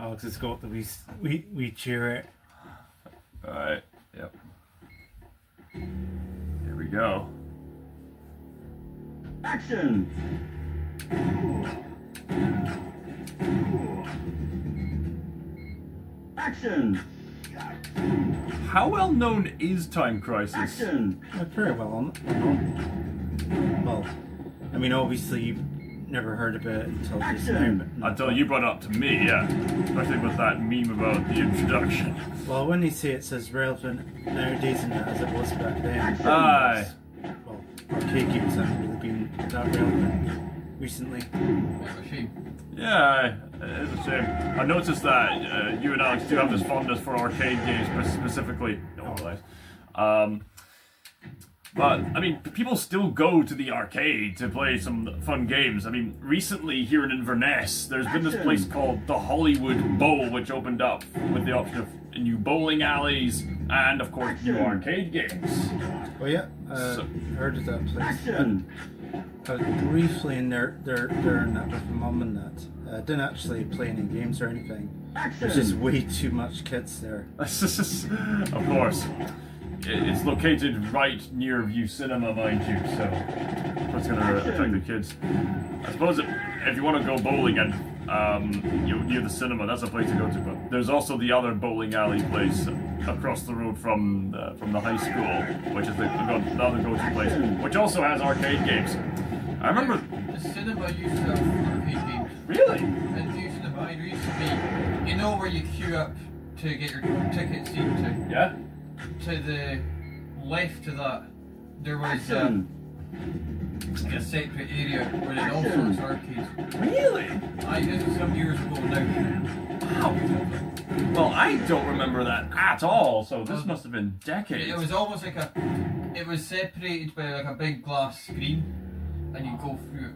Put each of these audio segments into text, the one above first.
Alex has got the wee chair. Alright, yep. Here we go. Action! Action! How well known is Time Crisis? Action! Very well on. Well, I mean, obviously you never heard about it until just now. But Until you brought it up to me, yeah. Especially with that meme about the introduction. well, when they say it's as relevant nowadays and as it was back then. Aye. Well, arcade games haven't really been that relevant recently. Yeah, it is a shame. I noticed that you and Alex do have this fondness for arcade games specifically. No lies. But, I mean, people still go to the arcade to play some fun games. I mean, recently here in Inverness, there's been this place called the Hollywood Bowl, which opened up with the option of new bowling alleys and, of course, new arcade games. Oh yeah, heard of that place. I was briefly in there and that with my mum and that. Didn't actually play any games or anything. There's just way too much kids there. Of course. It's located right near View Cinema, mind you, so that's going to attract the kids. I suppose if you want to go bowling and near the cinema, that's a place to go to. But there's also the other bowling alley place across the road from the high school, which is the other go-to place, which also has arcade games. I remember the cinema used to have arcade games. Really? And View Cinema, there used to be, you know, where you queue up to get your ticket seat to. Yeah. To the left of that, there was a separate area where there all sorts of arcades. Really? This was some years ago now. Wow. Well, I don't remember that at all, so this must have been decades. It was almost like it was separated by like a big glass screen, and you go through it.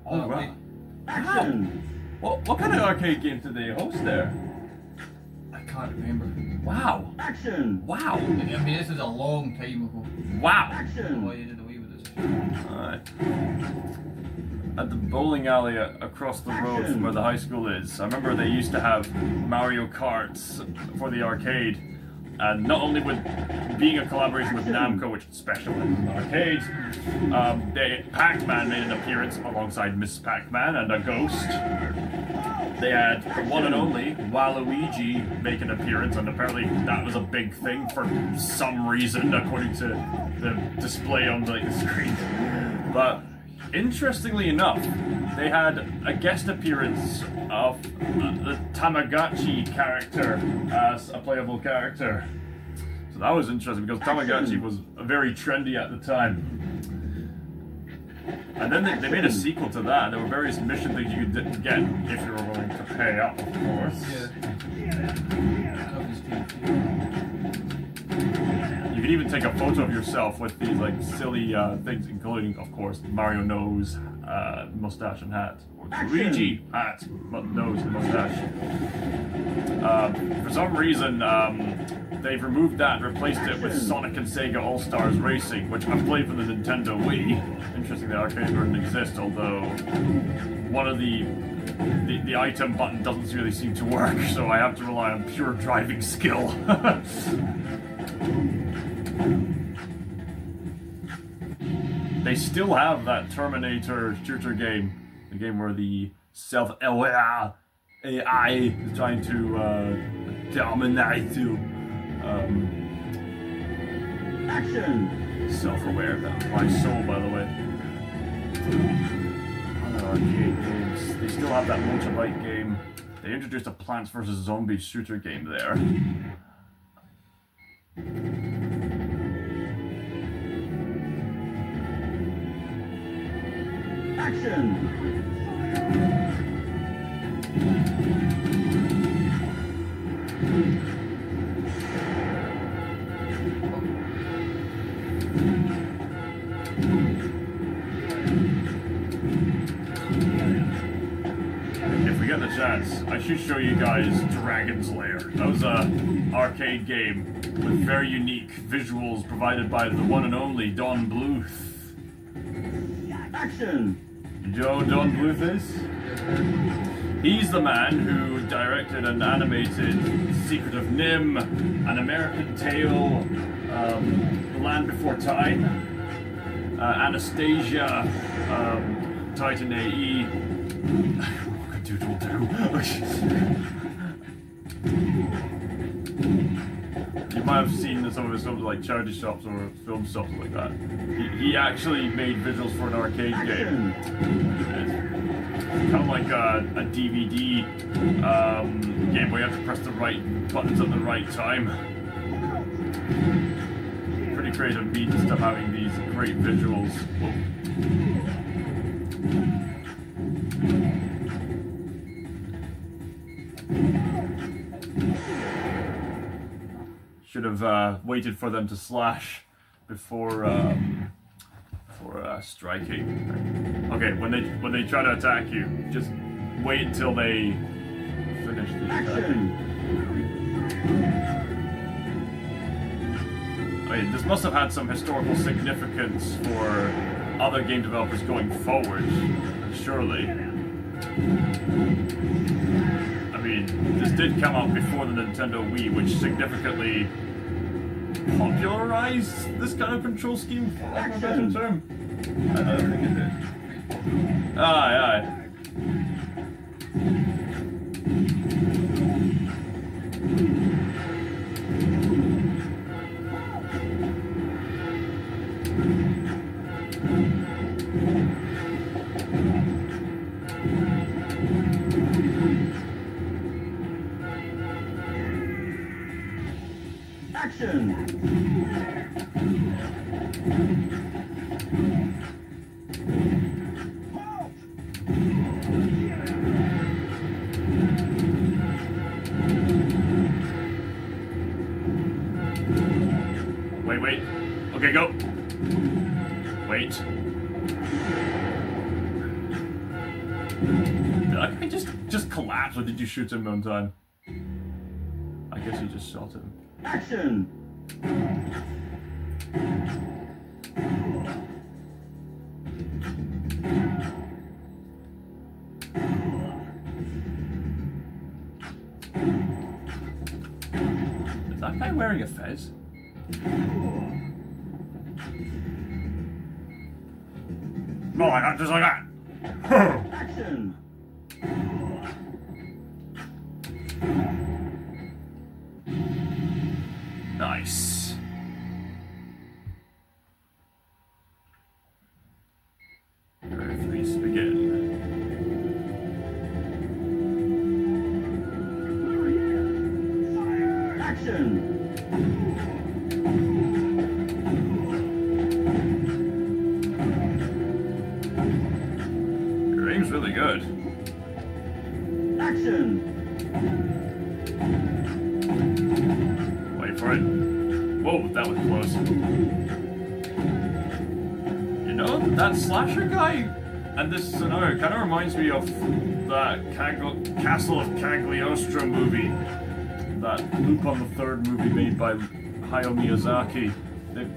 Oh, right. Wow. What kind of arcade games did they host there? I can't remember. Wow. Action! Wow. I mean, this is a long time ago. Wow. I don't know why you did away with this. Alright. At the bowling alley across the road from where the high school is, I remember they used to have Mario Karts for the arcade. And not only with being a collaboration with Namco, which specializes in arcades, Pac-Man made an appearance alongside Miss Pac-Man and a ghost. They had the one and only Waluigi make an appearance, and apparently that was a big thing for some reason, according to the display on the screen. But interestingly enough, they had a guest appearance of the Tamagotchi character as a playable character. So that was interesting because Tamagotchi was very trendy at the time. And then they made a sequel to that. There were various mission things you could get if you were willing to pay up, of course. You could even take a photo of yourself with these like silly things, including, of course, Mario nose, mustache and hat, or Luigi hat, nose and mustache. For some reason, they've removed that and replaced it with Sonic and Sega All-Stars Racing, which I've played for the Nintendo Wii. Interesting, the arcade version exists, although one of the item button doesn't really seem to work, so I have to rely on pure driving skill. They still have that Terminator shooter game, the game where the self-aware AI is trying to dominate you. Action! Self-aware, that's my soul, by the way. Other arcade games, they still have that motorbike game. They introduced a Plants vs. Zombies shooter game there. Action! If we get the chance, I should show you guys Dragon's Lair. That was an arcade game with very unique visuals provided by the one and only Don Bluth. Action! You know who Don Bluth is? He's the man who directed and animated Secret of Nim, An American Tale, The Land Before Time, Anastasia, Titan AE. What could Doodle do? You might have seen some of his films like charity shops or film shops like that. He actually made visuals for an arcade game. It's kind of like a DVD game where you have to press the right buttons at the right time. Pretty creative beat to stop having these great visuals. Should have waited for them to slash before striking. Okay, when they try to attack you, just wait until they finish the attack. I mean, this must have had some historical significance for other game developers going forward, surely. I mean, this did come out before the Nintendo Wii, which significantly popularized this kind of control scheme, for lack of a better term. I don't think it did. Aye. Action! Wait. Okay, go. Wait. Did that guy just collapse, or did you shoot him on time? I guess you just shot him. Action! Is that guy wearing a fez? No, I got just like that. Action! Nice. Please begin. Action! Your aim's really good. Action! Wait for it. Whoa, that was close. You know, that slasher guy and this scenario kind of reminds me of that Castle of Cagliostro movie. That Loop on the Third movie made by Hayao Miyazaki.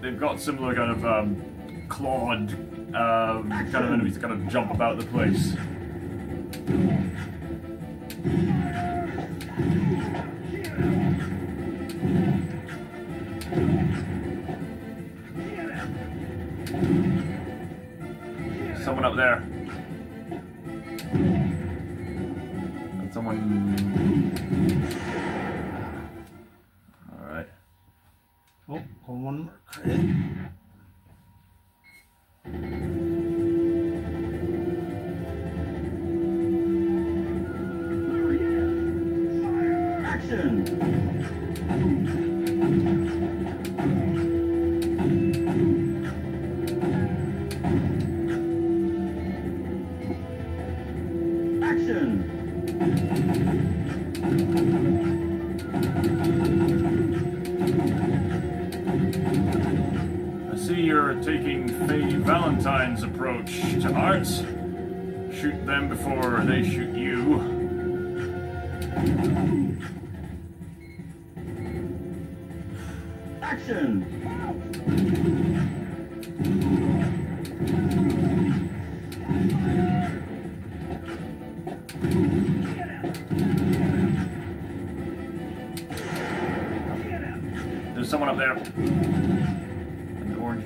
They've got similar kind of clawed kind of enemies that kind of jump about the place. Someone up there. And someone. Alright. Oh, hold one more credit. Action! Action! I see you're taking Faye Valentine's approach to art. Shoot them before they shoot you. Action! There's someone up there. An orange.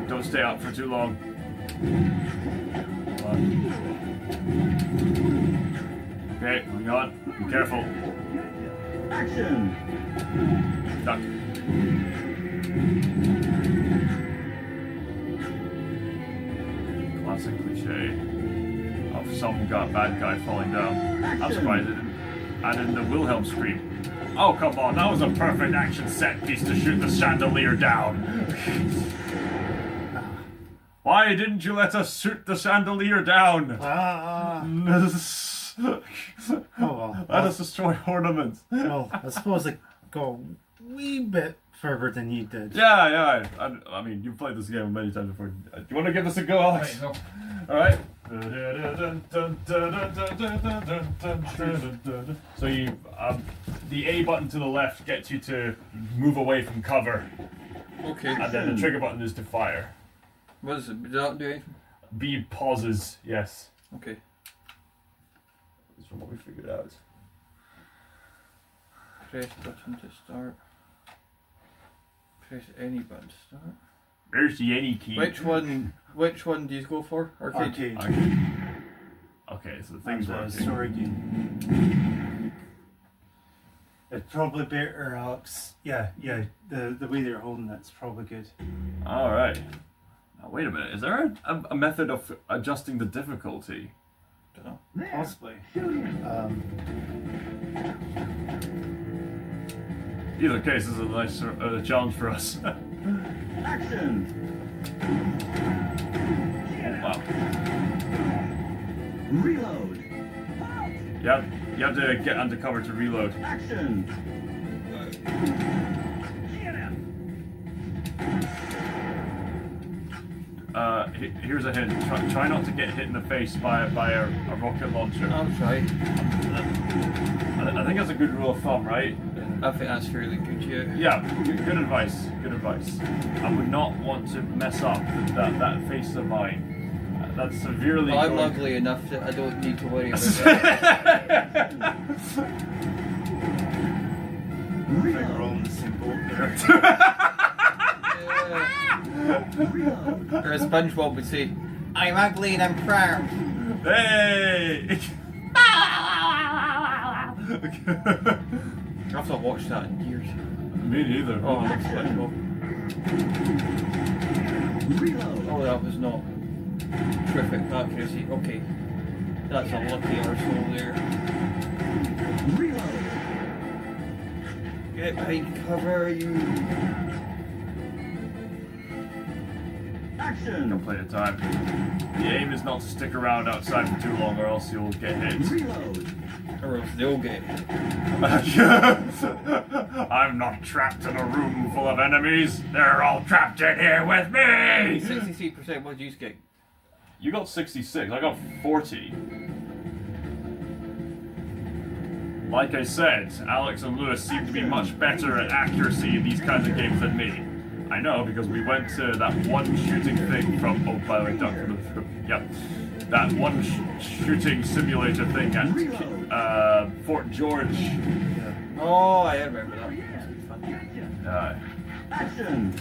Don't stay up for too long. Come on. Okay, hang on. Be careful. Action! Stuck. Classic cliche of some bad guy falling down. I'm surprised it didn't add in the Wilhelm scream. Oh, come on, that was a perfect action set piece to shoot the chandelier down. Why didn't you let us shoot the chandelier down? Oh well. Let us destroy ornaments. Well, I suppose I go a wee bit further than you did. Yeah. I mean, you've played this game many times before. Do you want to give this a go, Alex? Right, no. All right. So you, the A button to the left gets you to move away from cover, Okay. and then the trigger button is to fire. What is it? Did that do anything? B pauses. Yes. Okay. That's from what we figured out. Press button to start. Press any button to start. There's the any key. Which one do you go for? Arcade. Arcade. Okay, so the thing's And, working. story game. It's probably better, Alex. Yeah. The way they're holding it's probably good. All right. Now wait a minute. Is there a method of adjusting the difficulty? Don't know. Possibly. Either case is a nice challenge for us. Action! Wow. Reload! You have to get undercover to reload. Action! Here's a hint. Try not to get hit in the face by a rocket launcher. I'll try. I think that's a good rule of thumb, right? I think that's fairly good, yeah. Yeah, good advice. Good advice. I would not want to mess up that face of mine. That's severely. Well, I'm going- ugly enough that I don't need to worry about that. I think we're all in the same boat there. Or as SpongeBob would say, I'm ugly and I'm proud. Hey! I've not watched that in years. Me neither. Oh, I love SpongeBob. Reload! Oh, that was not terrific accuracy. Okay. That's a lucky arsehole there. Reload! Get behind cover, you. Action! Don't play the time. The aim is not to stick around outside for too long or else you'll get hit. Reload! Or else they'll get it. I'm not trapped in a room full of enemies. They're all trapped in here with me! 63%, what did you get? You got 66, I got 40. Like I said, Alex and Lewis seem to be much better at accuracy in these kinds of games than me. I know because we went to that one shooting thing from. Oh, by the way, duck for the. Yep. That one shooting simulator thing at Fort George. Oh, I remember that. That Action!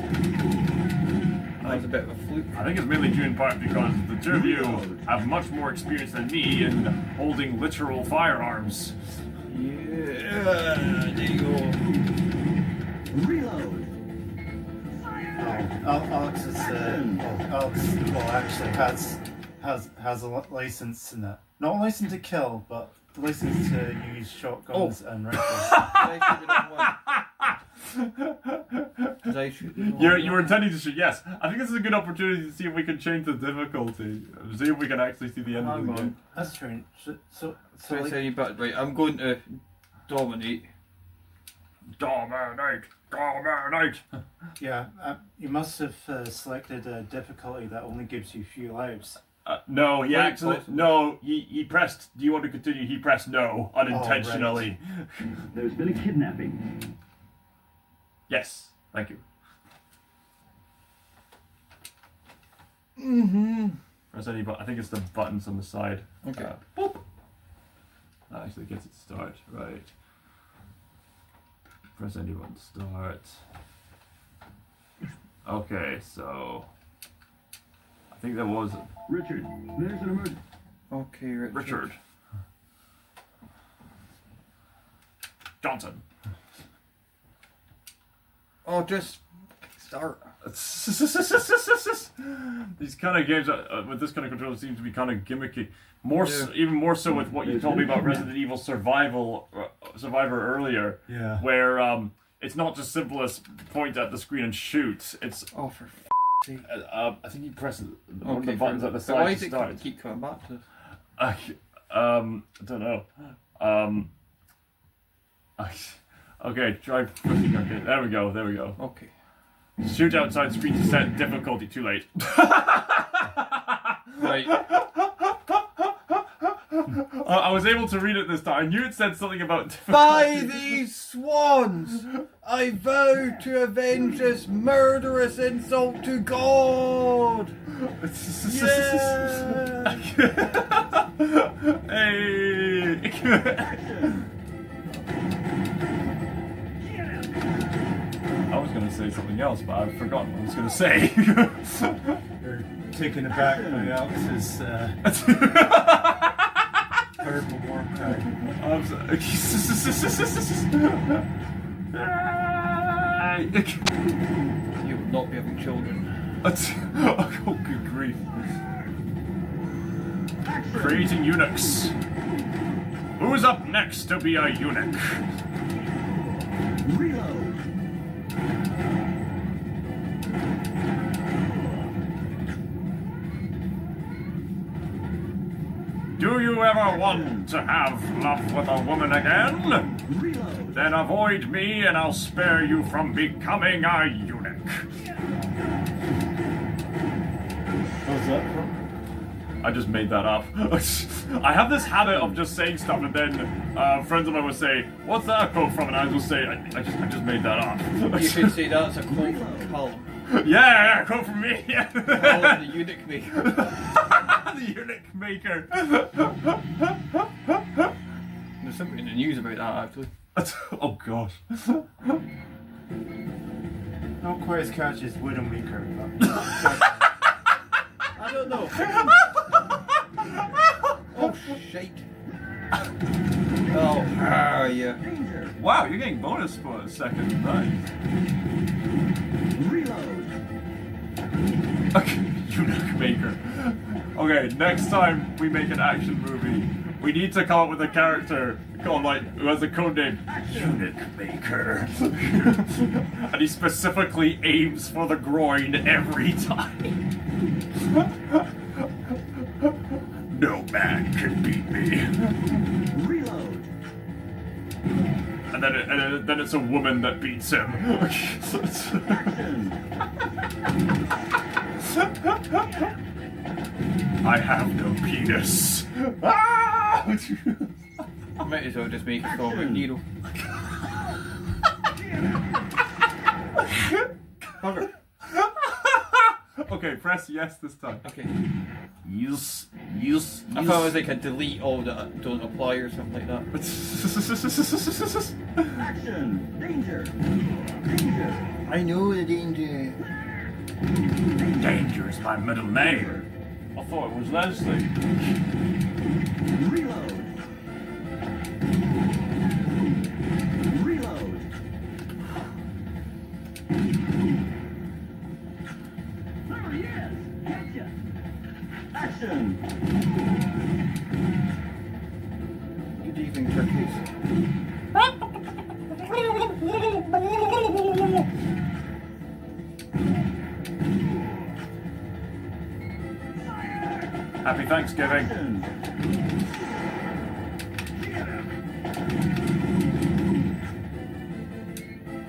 was a bit of a fluke. I think it's mainly due in part because the two of you have much more experience than me in holding literal firearms. Yeah, there you go. Reload! Alex is Alex actually has a license in that. Not a license to kill, but the license to use shotguns and rifles. Did I shoot the wrong one? You were intending to shoot, yes. I think this is a good opportunity to see if we can change the difficulty. See if we can actually see the end of Hang the on. game. That's strange. So Press like, any button. Right, I'm going to dominate. Dominate! Dominate! yeah, you must have selected a difficulty that only gives you few lives. No, he Quite actually. possible. No, he pressed. Do you want to continue? He pressed no unintentionally. There's been a kidnapping. Yes, thank you. Press any button. I think it's the buttons on the side. Okay. Boop. That actually gets it start. Right. Press any button to start. Okay, so I think that was Richard, there's an emergency. Okay, Richard Johnson. Oh, just start. These kind of games with this kind of controller seem to be kind of gimmicky. Even more so with what you told me about Resident Evil Survivor earlier. Yeah. Where it's not just simple as point at the screen and shoot. It's Oh, for sake. I think you press one of the buttons at the But why side does to it start. keep coming back to us? I don't know. Okay, try. Okay, there we go. Okay. Shoot outside screen to set difficulty. Too late. Right. I was able to read it this time. I knew it said something about difficulty. By these swans, I vow to avenge this murderous insult to God! Yeah! Hey! I was going to say something else, but I've forgotten what I was going to say. You're taken aback by Alex's terrible war cry. I'm sorry. You will not be having children. Oh, good grief. Creating eunuchs. Who's up next to be a eunuch? Reload. Do you ever want to have love with a woman again? Reload. Then avoid me and I'll spare you from becoming a eunuch. How's that from? I just made that up. I have this habit of just saying stuff and then friends of mine would say, "What's that a quote from?" And I will say, I just made that up. You should say that's a quote from Callum. Yeah, a quote from me. Yeah. Callum the eunuch maker. The eunuch maker. There's something in the news about that actually. Oh gosh. Not quite as catchy as Widowmaker, but I don't know. Oh, shite. Oh, yeah. Wow, you're getting bonus for a second. Nice. Reload. Okay, eunuch maker. Okay, next time we make an action movie, we need to come up with a character called who has a code name Eunuch Maker. And he specifically aims for the groin every time. No man can beat me. Reload. And then it's a woman that beats him. I have no penis. Ah! Might as well just make a comic hero. Bugger. Okay, press yes this time. Okay. Yes. I thought it was like a delete all that don't apply or something like that. Action. Danger. Danger. I know the danger. Danger is my middle name. I thought it was Leslie. Reload. Reload. There he is. Gotcha. Action. Good evening, turkeys. Happy Thanksgiving.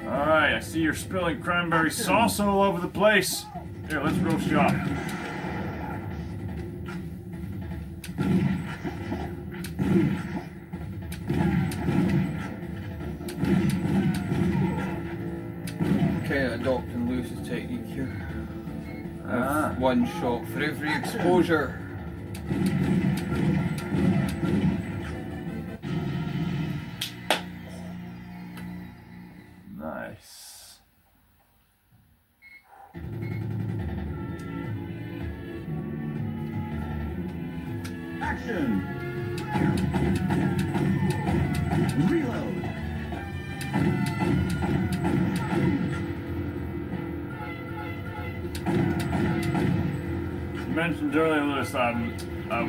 Alright, I see you're spilling cranberry sauce all over the place. Here, let's roast you up. Okay, adopting Lewis's technique here. Ah. One shot for every exposure. Nice. Action! Reload! You mentioned earlier, Lewis,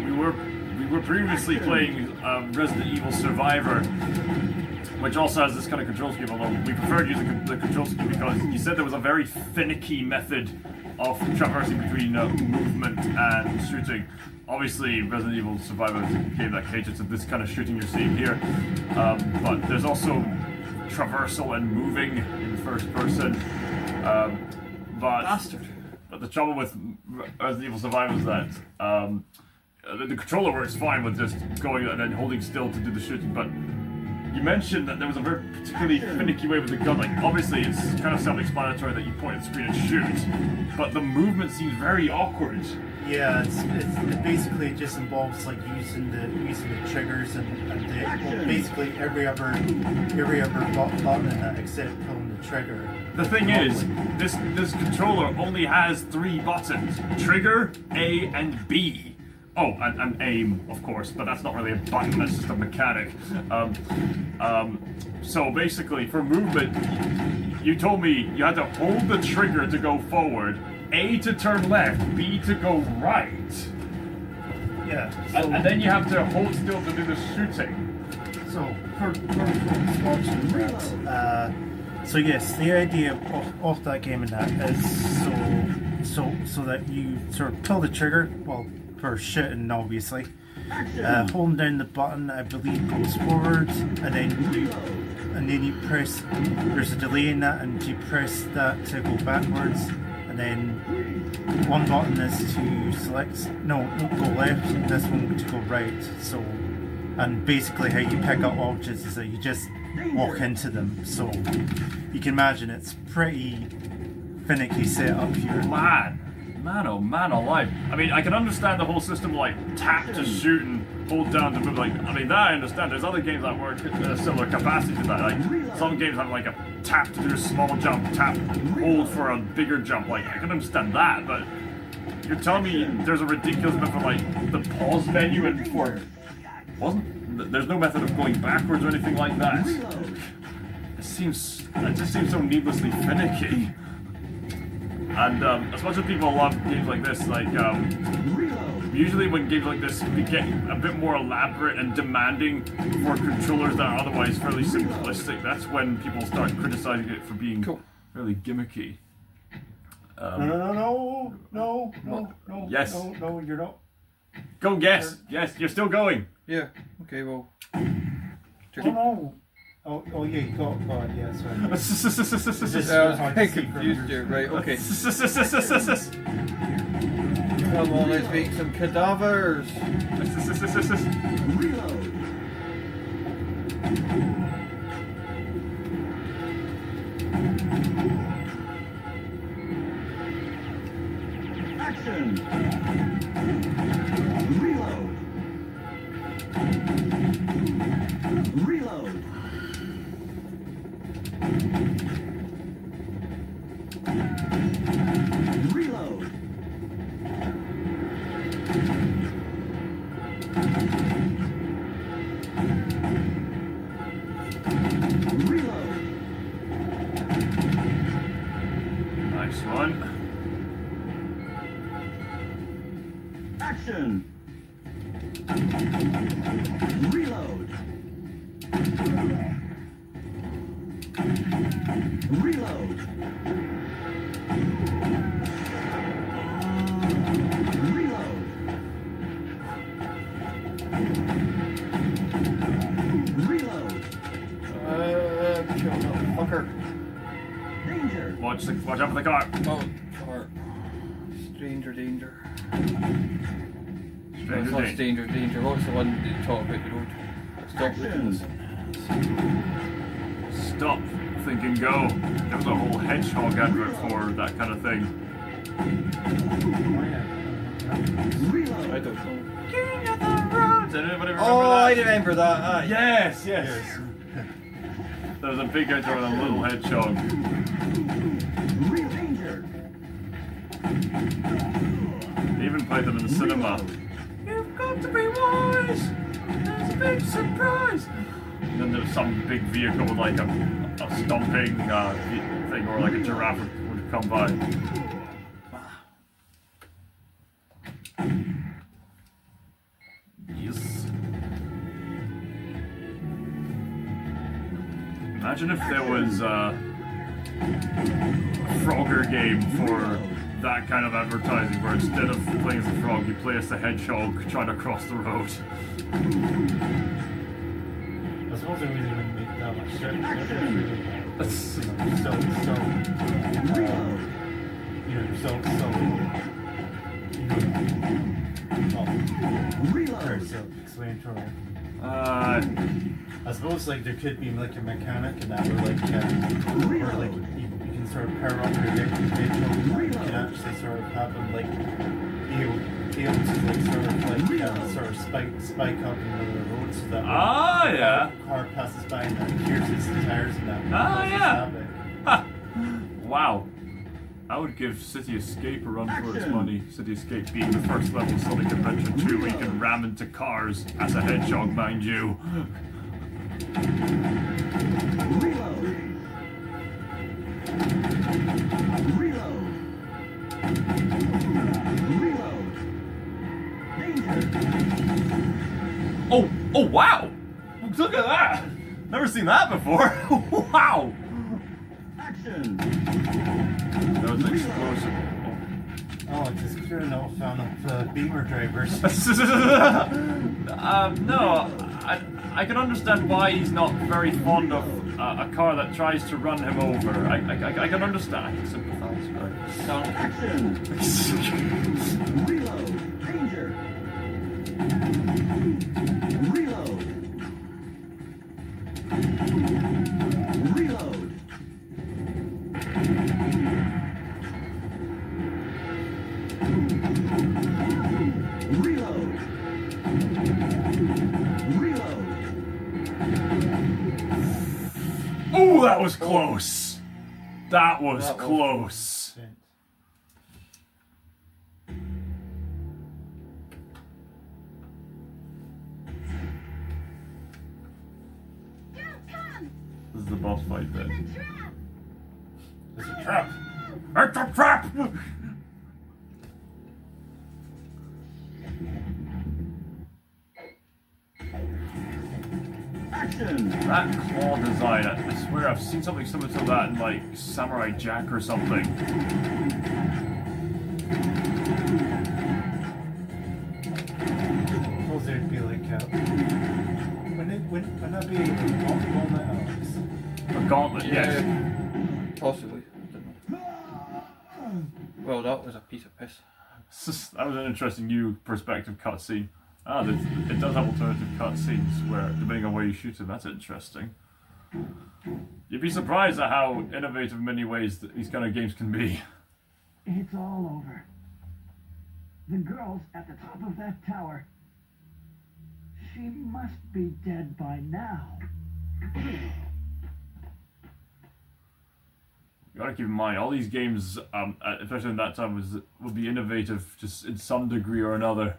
we were previously playing Resident Evil Survivor, which also has this kind of control scheme, although we preferred using the control scheme because you said there was a very finicky method of traversing between movement and shooting. Obviously, Resident Evil Survivor is a game that caters to this kind of shooting you're seeing here, but there's also traversal and moving in first person. But the trouble with Resident Evil Survivor is that the controller works fine with just going and then holding still to do the shooting, but you mentioned that there was a very particularly finicky way with the gun. Like, obviously, it's kind of self-explanatory that you point at the screen and shoot, but the movement seems very awkward. Yeah, it basically just involves like using the triggers and basically every other button in that except pulling the trigger. The thing is, this controller only has 3 buttons: trigger, A, and B. Oh, and aim, of course, but that's not really a button, that's just a mechanic. So basically, for movement, you told me you had to hold the trigger to go forward, A to turn left, B to go right. Yeah. And then you have to hold still to do the shooting. So, for watching that, so yes, the idea of that game and that is so that you sort of pull the trigger, well, for shooting obviously, holding down the button I believe goes forward, and then you press, there's a delay in that, and you press that to go backwards, and then one button is to select, no, go left, and this one to go right. So, and basically how you pick up objects is that you just walk into them, so you can imagine it's pretty finicky setup here. Man, oh man alive. I mean, I can understand the whole system like tap to shoot and hold down to move. Like, I mean, that I understand. There's other games that work at a similar capacity to that. Like, some games have like a tap to do a small jump, tap, hold for a bigger jump. Like, I can understand that, but you're telling me there's a ridiculous method for like the pause menu and for there's no method of going backwards or anything like that. It just seems so needlessly finicky. And as much as people love games like this, like usually when games like this get a bit more elaborate and demanding for controllers that are otherwise fairly simplistic, that's when people start criticizing it for being really gimmicky. No, Yes. No, you're not. Go guess. Yes, you're still going. Yeah. Okay. Well. Oh yeah, you got it, yeah, sorry. I was very confused here. Right. Okay. Come on, let's make some cadavers. Reload! Action! Reload! Reload! Reload! Reload! Nice one. Action! Reload! Reload! Reload! Reload! Kill that fucker. Danger! Watch out for the car. Oh, car. Stranger danger. Stranger Not danger. danger. What's the one that you talk about the road? Stop looking. Stop, think and go. There was a whole hedgehog advert for that kind of thing. I Reload! don't know. king of the road. Did anybody remember Oh, that? I remember that. Aye. Yes. There was a big hedgehog and a little hedgehog. Real danger. They even played them in the cinema. You've got to be wise. There's a big surprise. And then there was some big vehicle with like a stomping thing, or like a giraffe would come by. Yes. Imagine if there was a Frogger game for that kind of advertising, where instead of playing as a frog, you play as the hedgehog trying to cross the road. I suppose it really wouldn't make that much sense. That's- Reload. Self-explanatory. I suppose like there could be like a mechanic in that where like you can sort of power up your vehicle. You can actually sort of have them like be able to like sort of spike up in the middle of the road so that when yeah. a car passes by and that pierces the tires and that. Yeah. Ha. Wow. I would give City Escape a run for its money. City Escape being the first level Sonic Adventure 2 where you can ram into cars as a hedgehog, mind you. Reload. Reload. Reload. Danger. Oh wow! Look at that! Never seen that before! Wow! Action. That was an explosive. Oh, it's this clear no fan of Beamer drivers. No, I can understand why he's not very fond of a car that tries to run him over. I can understand. I can sympathize. Action. Reload. Danger. Reload. Reload. Reload. Reload. Oh, that was close. That was close. This is the boss fight then. It's a trap. It's a trap. Action. That claw design, I swear I've seen something similar to that in like Samurai Jack or something. Suppose there'd be like wouldn't that be A gauntlet, yes. Possibly. Well, that was a piece of piss. That was an interesting new perspective cutscene. It does have alternative cutscenes where, depending on where you shoot it, that's interesting. You'd be surprised at how innovative in many ways that these kind of games can be. It's all over. The girl's at the top of that tower. She must be dead by now. You gotta keep in mind, all these games, especially in that time, would be innovative just in some degree or another.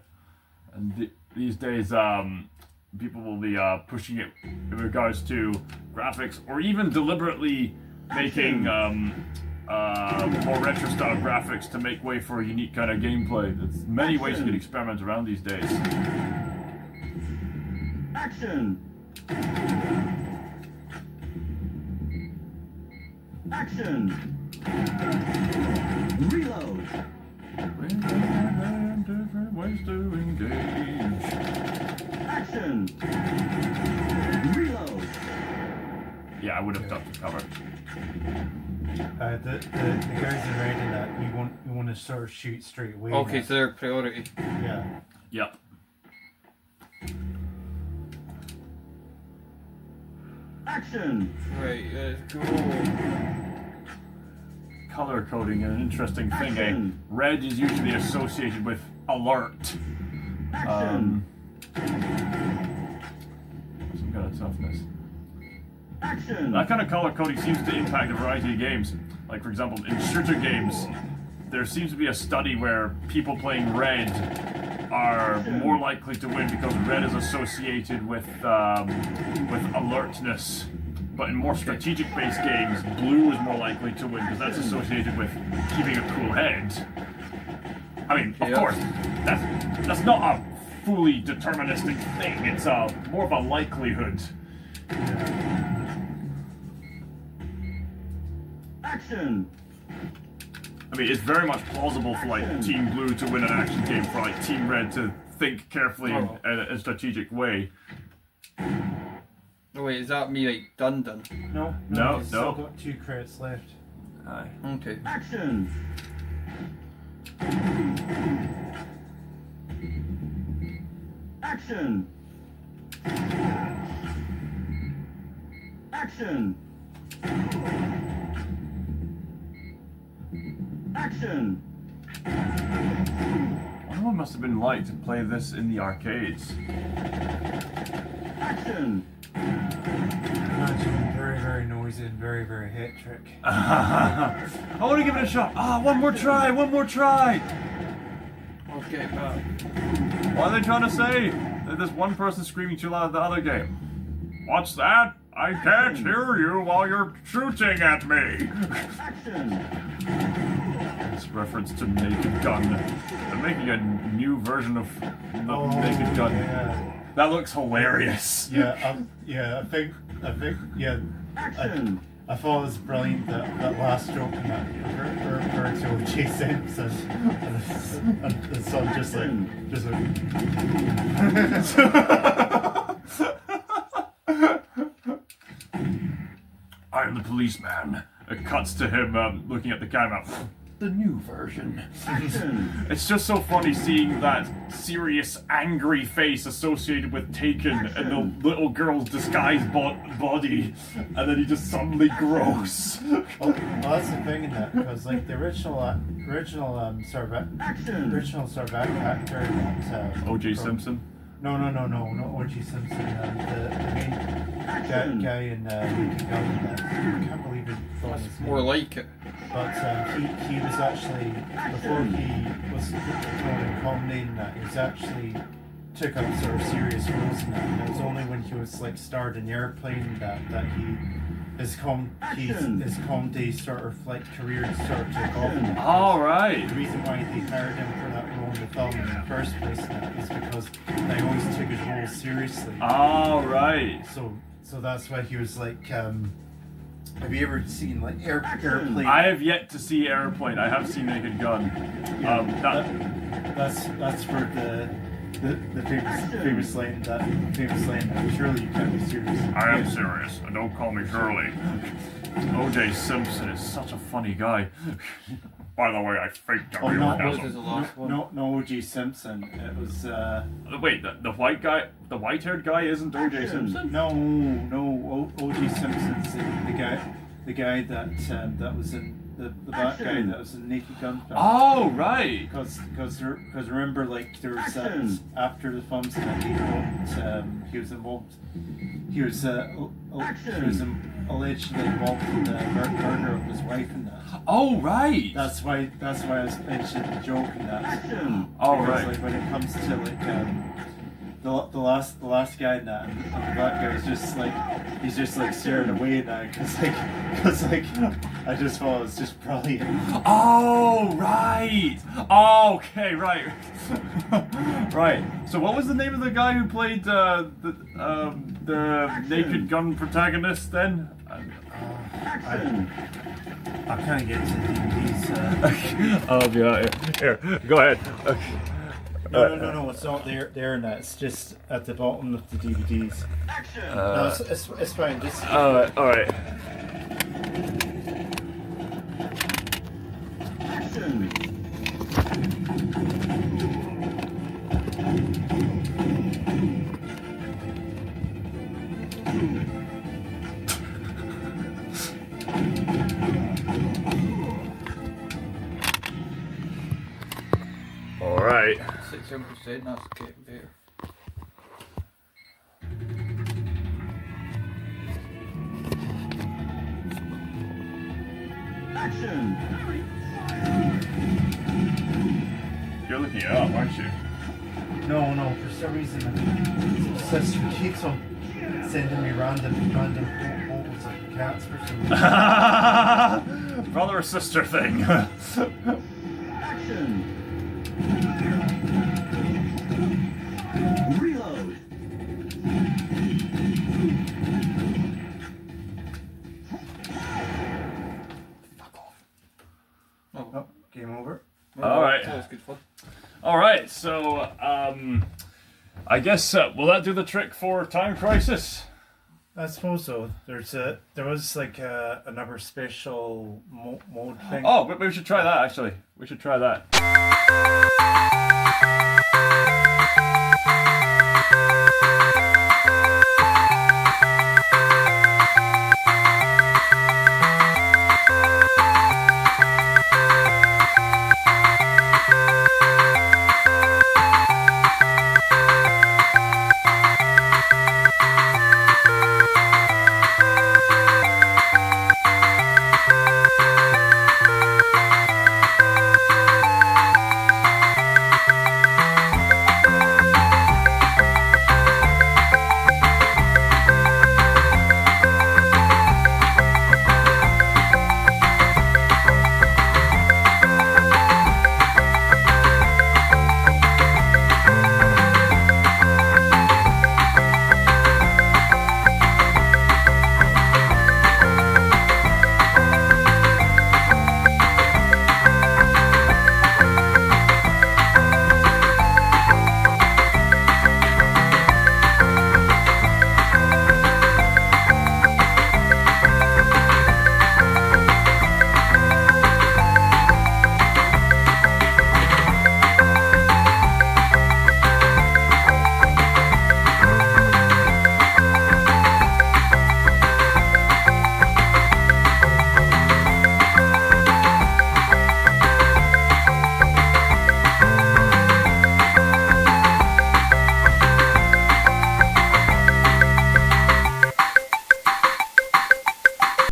And these days, people will be pushing it in regards to graphics, or even deliberately making more retro style graphics to make way for a unique kind of gameplay. There's many ways you can experiment around these days. Action! Action! Reload! Different ways to engage. Action! Reload! Yeah, I would have ducked to cover. the guys in red in that you want to sort of shoot straight away. Okay, now. so their priority. Yeah. Yep. Action! Right, let's go. Color coding, an interesting thing, eh? Action. Red is usually associated with alert. Some kind of toughness. That kind of color coding seems to impact a variety of games. Like, for example, in shooter games, there seems to be a study where people playing red are more likely to win because red is associated with alertness. But in more strategic-based games, blue is more likely to win because that's associated with keeping a cool head. I mean, of course, that's not a fully deterministic thing. It's more of a likelihood. Action! I mean, it's very much plausible for like Team Blue to win an action game, for like Team Red to think carefully in a strategic way. Oh wait, is that me like done? No, No, you've still no. got 2 credits left. Aye. Okay. Action! Action! Action! Action! I wonder what it must have been like to play this in the arcades. Action! Imagine very, very noisy and very, very hectic. I want to give it a shot. One more try, one more try. Okay, back. What are they trying to say? That there's one person screaming too loud at the other game. What's that? I can't hear you while you're shooting at me. Action! It's reference to Naked Gun. They're making a new version of the Naked Gun. Yeah. That looks hilarious. Yeah, I think, Action! I thought it was brilliant that last joke in that virtual J. Simpson, and the son just like. I am the policeman. It cuts to him looking at the camera. The new version. Action! It's just so funny seeing that serious, angry face associated with Taken and the little girl's disguised body, and then he just suddenly grows. Well, that's the thing in that, because like the original sort of Action! actor that O.J. Simpson. No, not O.J. Simpson. The main guy in Naked Gun. I can't believe it. More like it. But he was actually, before he was thrown in comedy and that, he was actually took up sort of serious roles in that. And it was only when he was like starred in Airplane that his comedy sort of like career sort of took off. And All right. the reason why they hired him for that role in the film in the first place and that is because they always took his roles seriously. All right. So that's why he was like. Have you ever seen like Airplane? I have yet to see Airplane. I have seen Naked Gun. That's for the famous line that surely you can't be serious. I am serious, and don't call me Shirley. O.J. Simpson is such a funny guy. By the way, I faked a real What was chasm. the last one? No, O.J. Simpson. It was Wait, the white guy, the white-haired guy isn't O.J. Simpson? no. O.J. Simpson's the guy that was in the black guy that was in Naked Gun film. Oh, right. Because remember, like there was Action. after the films that he was involved. He was allegedly involved in the murder of his wife and that. Oh, right. That's why I was mentioning the joke in that. Action! All Because, right. like when it comes to like the last guy in that, and the black guy is just like he's just like staring away now because like I just thought it was just brilliant. Oh, right. Okay, right. Right. So, what was the name of the guy who played the Naked Gun protagonist then? Action! I kind of get to the DVDs. Yeah. Here, go ahead. No, it's not there and that. It's just at the bottom of the DVDs. Action! No, it's fine. Just All right. Action! All right. 67%, that's getting better. Action! You're looking it up, aren't you? No, for some reason, my sister keeps on sending me random photos of cats for some reason. Brother or sister thing. Action! Reload! Oh, game over. All right. That was good fun. All right, so I guess will that do the trick for Time Crisis? I suppose so. There was like another special mode thing. Oh, we should try that actually. We should try that.